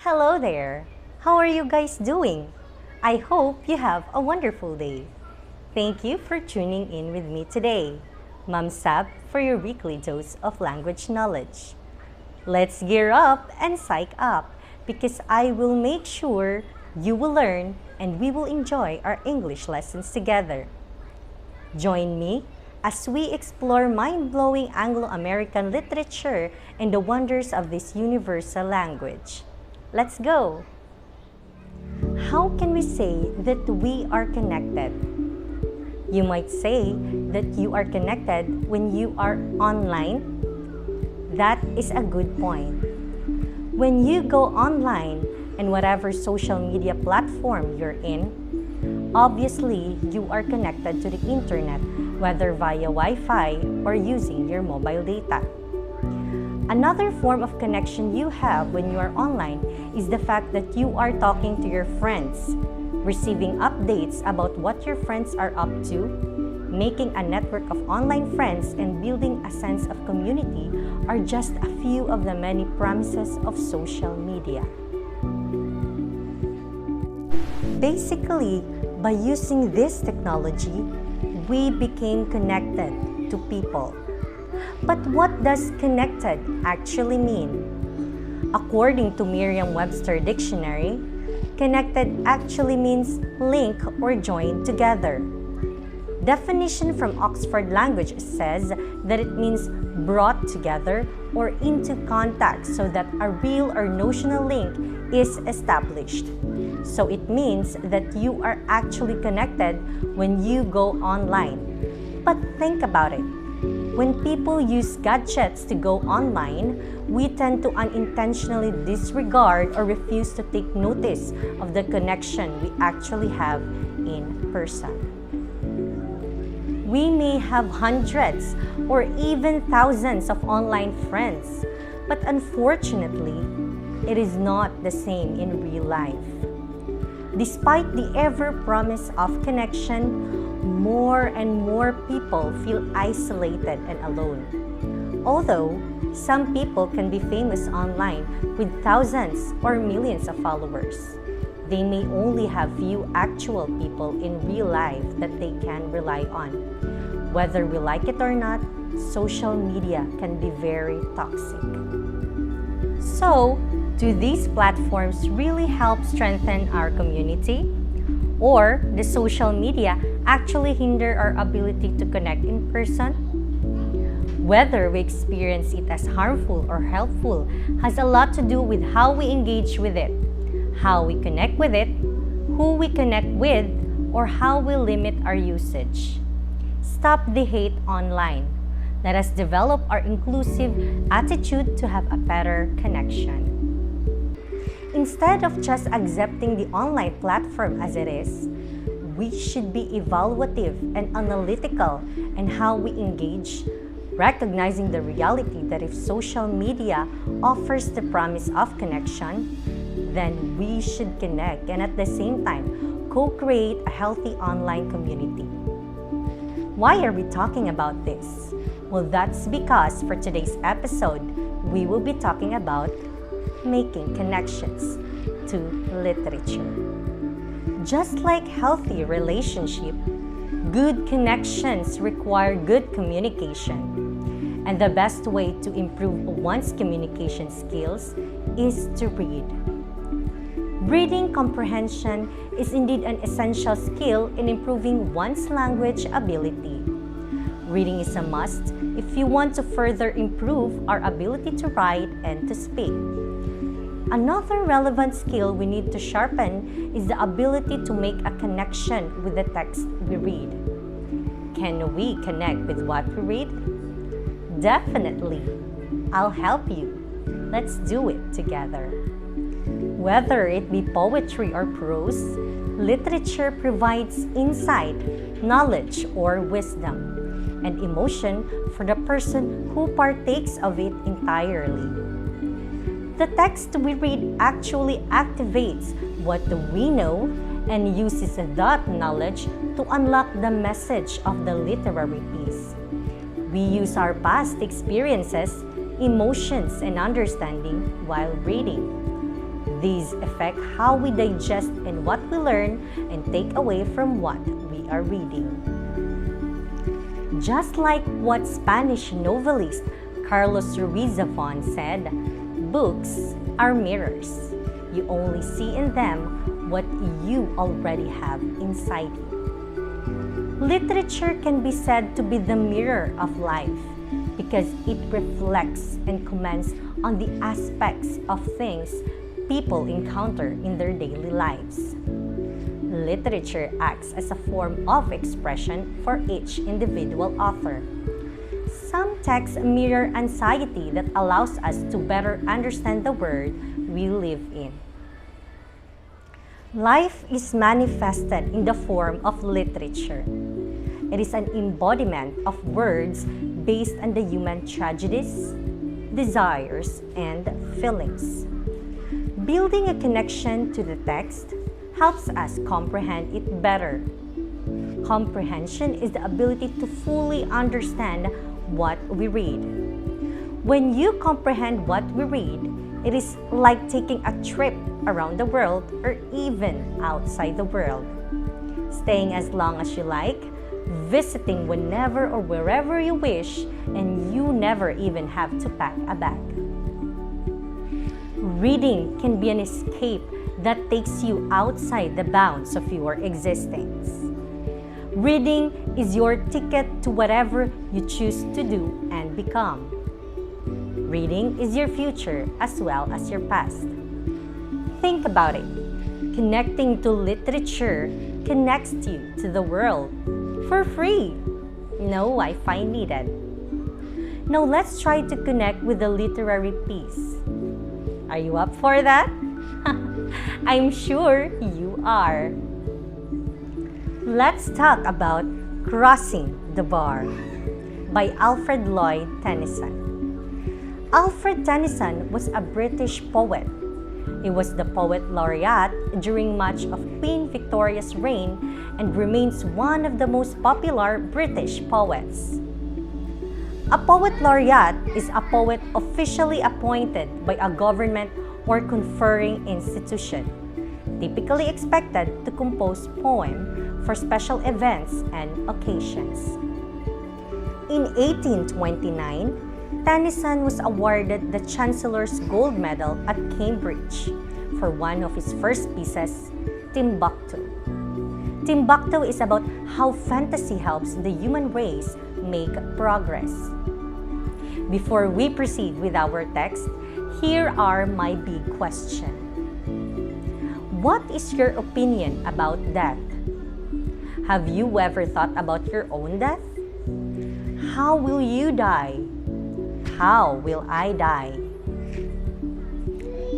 Hello there! How are you guys doing? I hope you have a wonderful day. Thank you for tuning in with me today, Ma'am Sab, for your weekly dose of language knowledge. Let's gear up and psych up because I will make sure you will learn and we will enjoy our English lessons together. Join me as we explore mind-blowing Anglo-American literature and the wonders of this universal language. Let's go! How can we say that we are connected? You might say that you are connected when you are online. That is a good point. When you go online and whatever social media platform you're in, obviously you are connected to the internet, whether via Wi-Fi or using your mobile data. Another form of connection you have when you are online is the fact that you are talking to your friends, receiving updates about what your friends are up to, making a network of online friends, and building a sense of community are just a few of the many promises of social media. Basically, by using this technology, we became connected to people. But what does connected actually mean? According to Merriam-Webster Dictionary, connected actually means link or join together. Definition from Oxford Language says that it means brought together or into contact so that a real or notional link is established. So it means that you are actually connected when you go online. But think about it. When people use gadgets to go online, we tend to unintentionally disregard or refuse to take notice of the connection we actually have in person. We may have hundreds or even thousands of online friends, but unfortunately, it is not the same in real life. Despite the ever-promise of connection, more and more people feel isolated and alone. Although some people can be famous online with thousands or millions of followers, they may only have few actual people in real life that they can rely on. Whether we like it or not, social media can be very toxic. So, do these platforms really help strengthen our community? Or does social media actually hinder our ability to connect in person? Whether we experience it as harmful or helpful has a lot to do with how we engage with it, how we connect with it, who we connect with, or how we limit our usage. Stop the hate online. Let us develop our inclusive attitude to have a better connection. Instead of just accepting the online platform as it is, we should be evaluative and analytical in how we engage, recognizing the reality that if social media offers the promise of connection, then we should connect and at the same time co-create a healthy online community. Why are we talking about this? Well, that's because for today's episode, we will be talking about making connections to literature. Just like healthy relationship, good connections require good communication. And the best way to improve one's communication skills is to read. Reading comprehension is indeed an essential skill in improving one's language ability. Reading is a must if you want to further improve our ability to write and to speak. Another relevant skill we need to sharpen is the ability to make a connection with the text we read. Can we connect with what we read? Definitely. I'll help you. Let's do it together. Whether it be poetry or prose, literature provides insight, knowledge, or wisdom, and emotion for the person who partakes of it entirely. The text we read actually activates what we know and uses that knowledge to unlock the message of the literary piece. We use our past experiences, emotions, and understanding while reading. These affect how we digest and what we learn and take away from what we are reading. Just like what Spanish novelist Carlos Ruiz Zafón said, books are mirrors. You only see in them what you already have inside you. Literature can be said to be the mirror of life because it reflects and comments on the aspects of things people encounter in their daily lives. Literature acts as a form of expression for each individual author. Some texts mirror anxiety that allows us to better understand the world we live in. Life is manifested in the form of literature. It is an embodiment of words based on the human tragedies, desires, and feelings. Building a connection to the text helps us comprehend it better. Comprehension is the ability to fully understand what we read. When you comprehend what we read, it is like taking a trip around the world or even outside the world. Staying as long as you like, visiting whenever or wherever you wish, and you never even have to pack a bag. Reading can be an escape that takes you outside the bounds of your existence. Reading is your ticket to whatever you choose to do and become. Reading is your future as well as your past. Think about it. Connecting to literature connects you to the world for free. No Wi-Fi needed. Now let's try to connect with the literary piece. Are you up for that? I'm sure you are. Let's talk about Crossing the Bar by Alfred Lloyd Tennyson. Alfred Tennyson was a British poet. He was the poet laureate during much of Queen Victoria's reign and remains one of the most popular British poets. A poet laureate is a poet officially appointed by a government or conferring institution, typically expected to compose poems for special events and occasions. In 1829, Tennyson was awarded the Chancellor's Gold Medal at Cambridge for one of his first pieces, Timbuktu. Timbuktu is about how fantasy helps the human race make progress. Before we proceed with our text, here are my big questions. What is your opinion about death? Have you ever thought about your own death? How will you die? How will I die?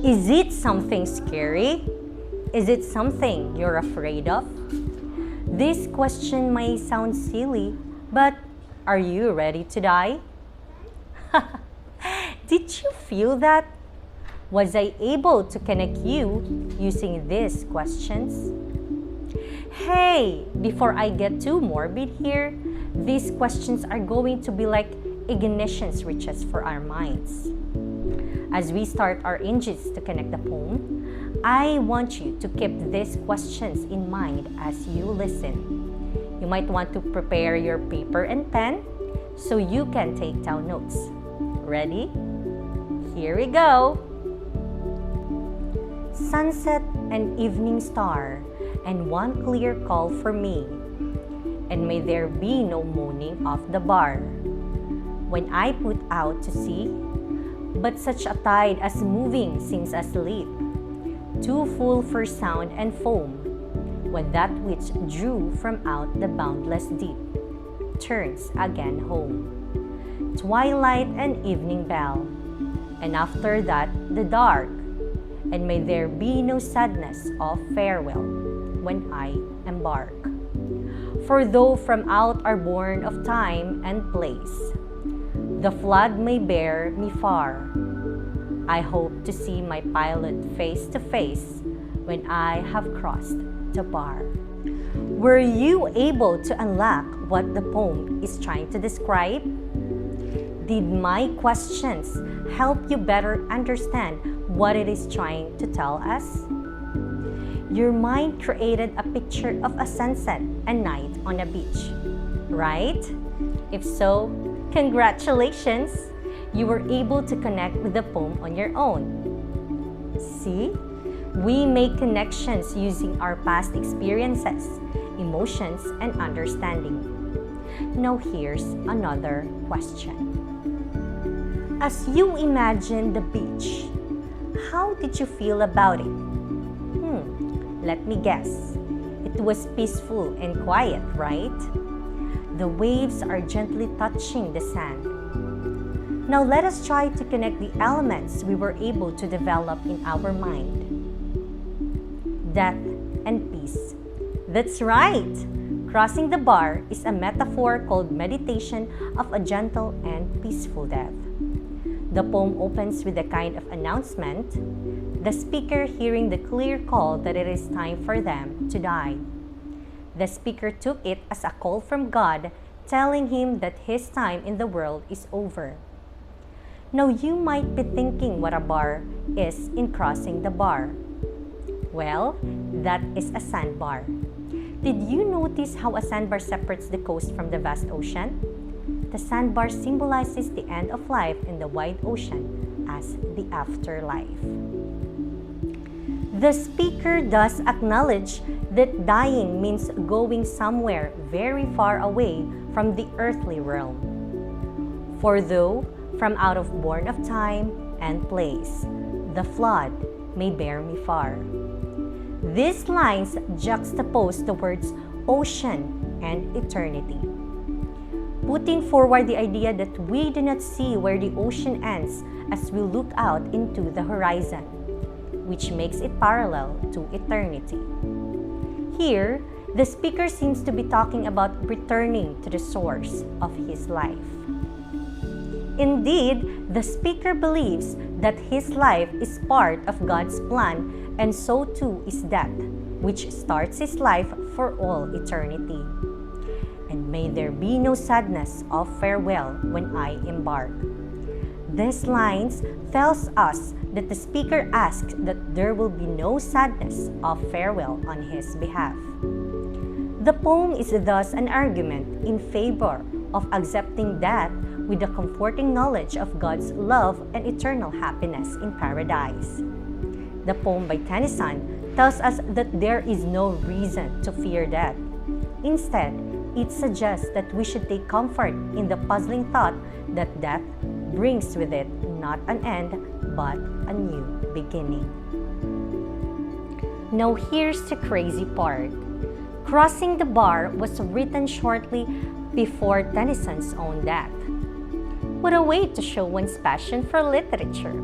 Is it something scary? Is it something you're afraid of? This question may sound silly, but are you ready to die? Did you feel that? Was I able to connect you using these questions? Hey, before I get too morbid here, these questions are going to be like ignition switches for our minds. As we start our engines to connect the poem, I want you to keep these questions in mind as you listen. You might want to prepare your paper and pen so you can take down notes. Ready? Here we go! Sunset and evening star, and one clear call for me, and may there be no moaning of the bar when I put out to sea, but such a tide as moving seems asleep, too full for sound and foam, when that which drew from out the boundless deep turns again home. Twilight and evening bell, and after that the dark, and may there be no sadness of farewell when I embark. For though from out are born of time and place, the flood may bear me far, I hope to see my pilot face to face when I have crossed the bar. Were you able to unlock what the poem is trying to describe? Did my questions help you better understand what it is trying to tell us? Your mind created a picture of a sunset and night on a beach, right? If so, congratulations! You were able to connect with the poem on your own. See? We make connections using our past experiences, emotions, and understanding. Now here's another question. As you imagine the beach, how did you feel about it? Let me guess. It was peaceful and quiet, right? The waves are gently touching the sand. Now let us try to connect the elements we were able to develop in our mind. Death and peace. That's right! Crossing the bar is a metaphor called meditation of a gentle and peaceful death. The poem opens with a kind of announcement, the speaker hearing the clear call that it is time for them to die. The speaker took it as a call from God, telling him that his time in the world is over. Now you might be thinking what a bar is in crossing the bar. Well, that is a sandbar. Did you notice how a sandbar separates the coast from the vast ocean? The sandbar symbolizes the end of life in the wide ocean as the afterlife. The speaker thus acknowledged that dying means going somewhere very far away from the earthly realm. For though from out of born of time and place, the flood may bear me far. These lines juxtapose the words ocean and eternity, putting forward the idea that we do not see where the ocean ends as we look out into the horizon, which makes it parallel to eternity. Here, the speaker seems to be talking about returning to the source of his life. Indeed, the speaker believes that his life is part of God's plan, and so too is death, which starts his life for all eternity. And may there be no sadness of farewell when I embark. These lines tells us that the speaker asks that there will be no sadness of farewell on his behalf. The poem is thus an argument in favor of accepting death with the comforting knowledge of God's love and eternal happiness in paradise. The poem by Tennyson tells us that there is no reason to fear death. Instead, it suggests that we should take comfort in the puzzling thought that death brings with it not an end, but a new beginning. Now here's the crazy part. Crossing the Bar was written shortly before Tennyson's own death. What a way to show one's passion for literature.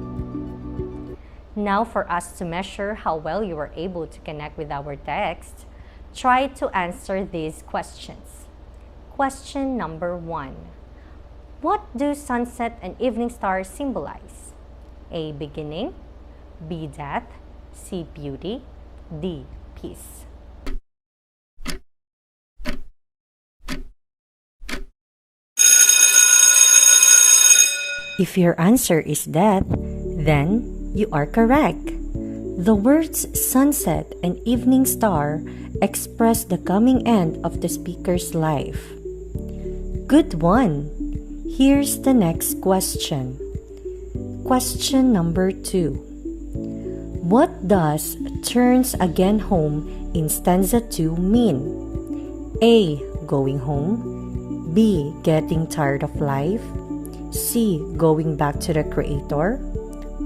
Now for us to measure how well you were able to connect with our text, try to answer these questions. Question number 1. What do sunset and evening stars symbolize? A. Beginning, B. Death, C. Beauty, D. Peace. If your answer is death, then you are correct. The words sunset and evening star express the coming end of the speaker's life. Good one! Here's the next question. Question number 2. What does turns again home in stanza 2 mean? A. Going home, B. Getting tired of life, C. Going back to the Creator,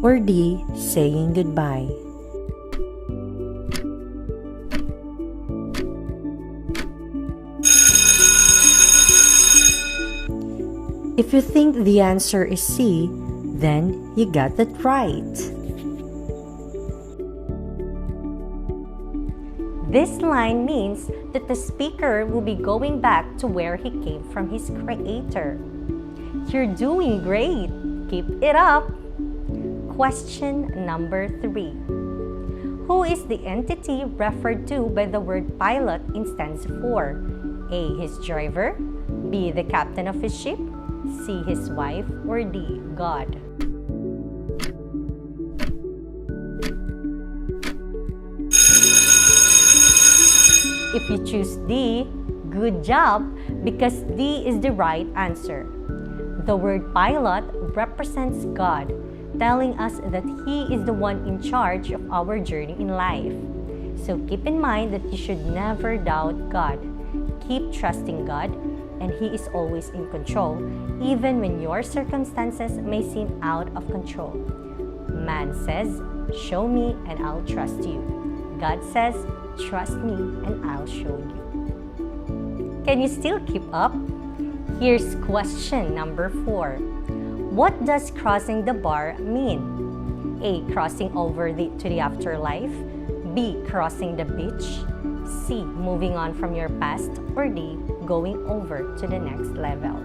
or D. Saying goodbye. If you think the answer is C, then you got it right. This line means that the speaker will be going back to where he came from his Creator. You're doing great! Keep it up! Question number 3. Who is the entity referred to by the word pilot in stanza 4? A. His driver, B. The captain of his ship, C. His wife, or D. God. If you choose D, good job, because D is the right answer. The word pilot represents God, telling us that He is the one in charge of our journey in life. So keep in mind that you should never doubt God. Keep trusting God, and He is always in control, even when your circumstances may seem out of control. Man says, "Show me and I'll trust you." God says, "Trust me and I'll show you." Can you still keep up? Here's question number 4. What does crossing the bar mean? A. Crossing over to the afterlife. B. Crossing the beach. C. Moving on from your past. Or D. Going over to the next level.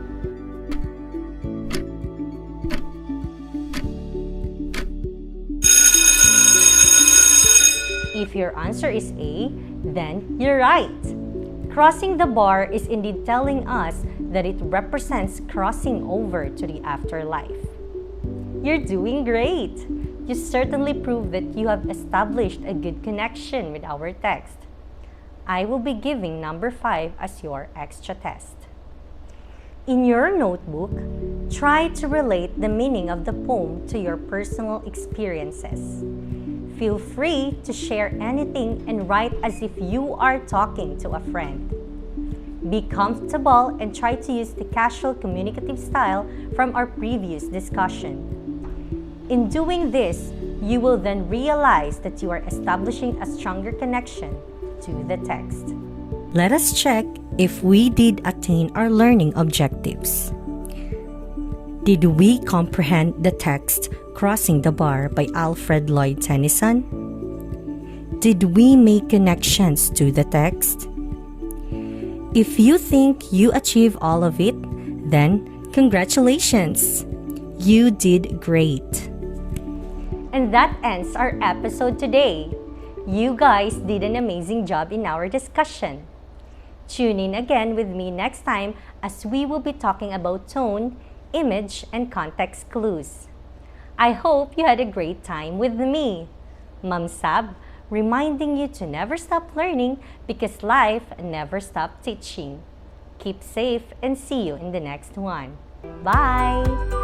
If your answer is A, then you're right. Crossing the bar is indeed telling us that it represents crossing over to the afterlife. You're doing great! You certainly prove that you have established a good connection with our text. I will be giving number 5 as your extra test. In your notebook, try to relate the meaning of the poem to your personal experiences. Feel free to share anything and write as if you are talking to a friend. Be comfortable and try to use the casual communicative style from our previous discussion. In doing this, you will then realize that you are establishing a stronger connection to the text. Let us check if we did attain our learning objectives. Did we comprehend the text Crossing the Bar by Alfred Lloyd Tennyson? Did we make connections to the text? If you think you achieved all of it, then congratulations! You did great! And that ends our episode today. You guys did an amazing job in our discussion. Tune in again with me next time as we will be talking about tone, image, and context clues. I hope you had a great time with me, Ma'am Sab, reminding you to never stop learning because life never stops teaching. Keep safe and see you in the next one. Bye!